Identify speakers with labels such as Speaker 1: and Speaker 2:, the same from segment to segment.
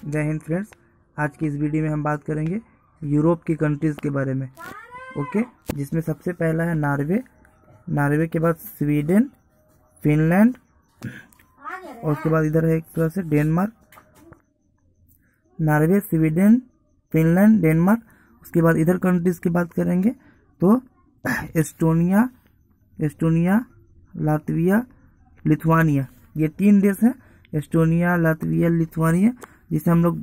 Speaker 1: जय हिंद फ्रेंड्स। आज की इस वीडियो में हम बात करेंगे यूरोप की कंट्रीज़ के बारे में। ओके, जिसमें सबसे पहला है नॉर्वे के बाद स्वीडन, फिनलैंड और उसके बाद इधर है एक तरह से Denmark. Norway, Sweden, Finland, Denmark. उसके बाद इधर कंट्रीज़ की बात करेंगे तो एस्टोनिया, लातविया, लिथुआनिया। ये 3 देश हैं, एस्टोनिया, लातविया, लिथुआनिया, जिसे हम लोग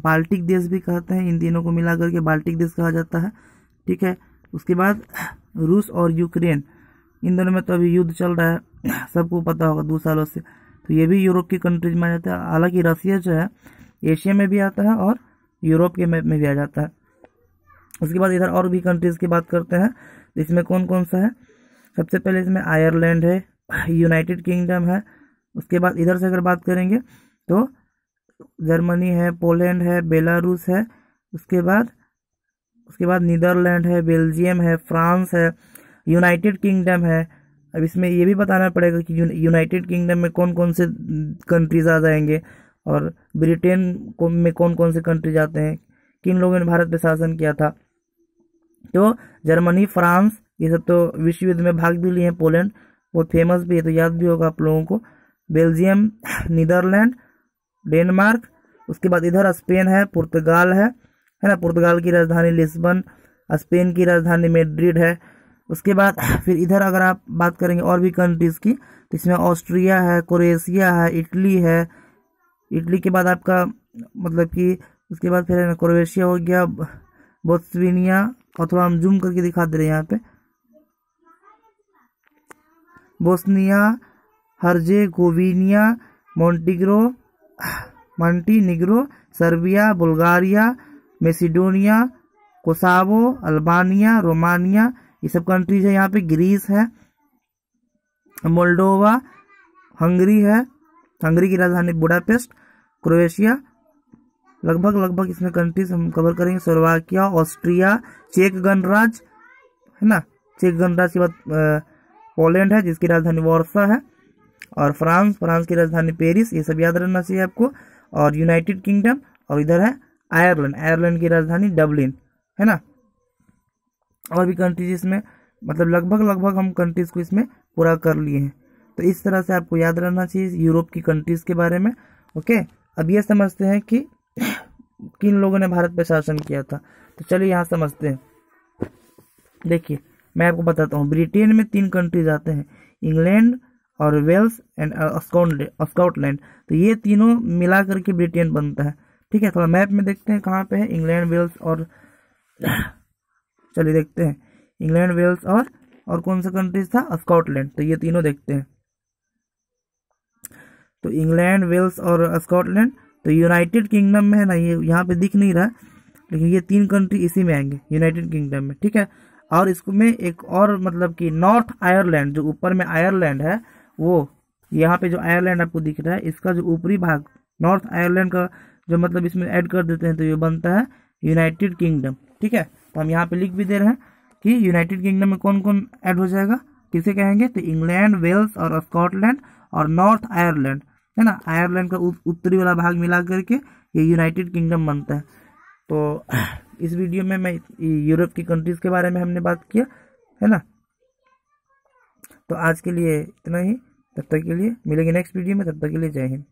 Speaker 1: बाल्टिक देश भी कहते हैं। इन तीनों को मिला करके बाल्टिक देश कहा जाता है। ठीक है। उसके बाद रूस और यूक्रेन, इन दोनों में तो अभी युद्ध चल रहा है, सबको पता होगा 2 सालों से। तो ये भी यूरोप की कंट्रीज में आ जाता है। हालांकि रसिया जो है एशिया में भी आता है और यूरोप के मैप में भी आ जाता है। उसके बाद इधर और भी कंट्रीज की बात करते हैं। इसमें कौन कौन सा है? सबसे पहले इसमें आयरलैंड है, यूनाइटेड किंगडम है। उसके बाद इधर से अगर बात करेंगे तो जर्मनी है, पोलैंड है, बेलारूस है। उसके बाद नीदरलैंड है, बेल्जियम है, फ्रांस है, यूनाइटेड किंगडम है। अब इसमें ये भी बताना पड़ेगा कि यूनाइटेड किंगडम में कौन कौन से कंट्रीज आ जाएंगे और ब्रिटेन में कौन कौन से कंट्रीज आते हैं, किन लोगों ने भारत पे शासन किया था। तो जर्मनी, फ्रांस, ये सब तो विश्व युद्ध में भाग भी लिए हैं। पोलैंड बहुत फेमस भी है, तो याद भी होगा आप लोगों को। Belgium, Netherlands, Denmark. उसके बाद इधर स्पेन है, पुर्तगाल है ना। पुर्तगाल की राजधानी लिस्बन, स्पेन की राजधानी मैड्रिड है। उसके बाद फिर इधर अगर आप बात करेंगे और भी कंट्रीज की, तो इसमें ऑस्ट्रिया है, क्रोएशिया है, इटली है। इटली के बाद आपका मतलब कि उसके बाद फिर क्रोएशिया हो गया, बोत्सवाना, अथवा हम जूम करके दिखा दे रहे हैं यहाँ पे, Bosnia, Herzegovina, Montenegro, Serbia, Bulgaria, Macedonia, Kosovo, Albania, Romania, ये सब कंट्रीज है। यहाँ पे ग्रीस है, मोल्डोवा, हंगरी है, हंगरी की राजधानी बुडापेस्ट, क्रोएशिया। लगभग इसमें कंट्रीज हम कवर करेंगे। स्लोवाकिया, ऑस्ट्रिया, चेक गणराज्य है ना। चेक गणराज्य के बाद पोलैंड है, जिसकी राजधानी वार्सा है, और फ्रांस की राजधानी पेरिस। ये सब याद रहना चाहिए आपको। और यूनाइटेड किंगडम, और इधर है आयरलैंड की राजधानी डबलिन है ना। और भी कंट्रीज इसमें, मतलब लगभग हम कंट्रीज को इसमें पूरा कर लिए हैं। तो इस तरह से आपको याद रहना चाहिए यूरोप की कंट्रीज के बारे में। ओके, अब ये समझते हैं कि किन लोगों ने भारत पर शासन किया था। तो चलिए यहाँ समझते हैं। देखिए, मैं आपको बताता हूँ। ब्रिटेन में 3 कंट्रीज आते हैं, इंग्लैंड और वेल्स एंड स्कॉटलैंड। तो ये तीनों मिला करके ब्रिटेन बनता है। ठीक है, थोड़ा मैप में देखते हैं कहाँ पे है इंग्लैंड, वेल्स और चलिए देखते हैं इंग्लैंड, वेल्स और कौन सा कंट्रीज था, स्कॉटलैंड। तो ये तीनों देखते हैं। तो इंग्लैंड, वेल्स और स्कॉटलैंड तो यूनाइटेड किंगडम में है ना। ये यहाँ पे दिख नहीं रहा, लेकिन ये 3 कंट्री इसी में आएंगे, यूनाइटेड किंगडम में। ठीक है। और इसको में एक और मतलब कि नॉर्थ आयरलैंड, जो ऊपर में आयरलैंड है, वो यहाँ पे जो आयरलैंड आपको दिख रहा है, इसका जो ऊपरी भाग नॉर्थ आयरलैंड का जो मतलब इसमें ऐड कर देते हैं, तो ये बनता है यूनाइटेड किंगडम। ठीक है। तो हम यहाँ पे लिख भी दे रहे हैं कि यूनाइटेड किंगडम में कौन कौन ऐड हो जाएगा, किसे कहेंगे, तो इंग्लैंड, वेल्स और स्कॉटलैंड और नॉर्थ आयरलैंड है ना। आयरलैंड का उत्तरी वाला भाग मिला करके ये यूनाइटेड किंगडम बनता है। तो इस वीडियो में मैं यूरोप की कंट्रीज के बारे में हमने बात किया है ना। तो आज के लिए इतना ही। तब तक के लिए मिलेंगे नेक्स्ट वीडियो में। तब तक के लिए जय हिंद।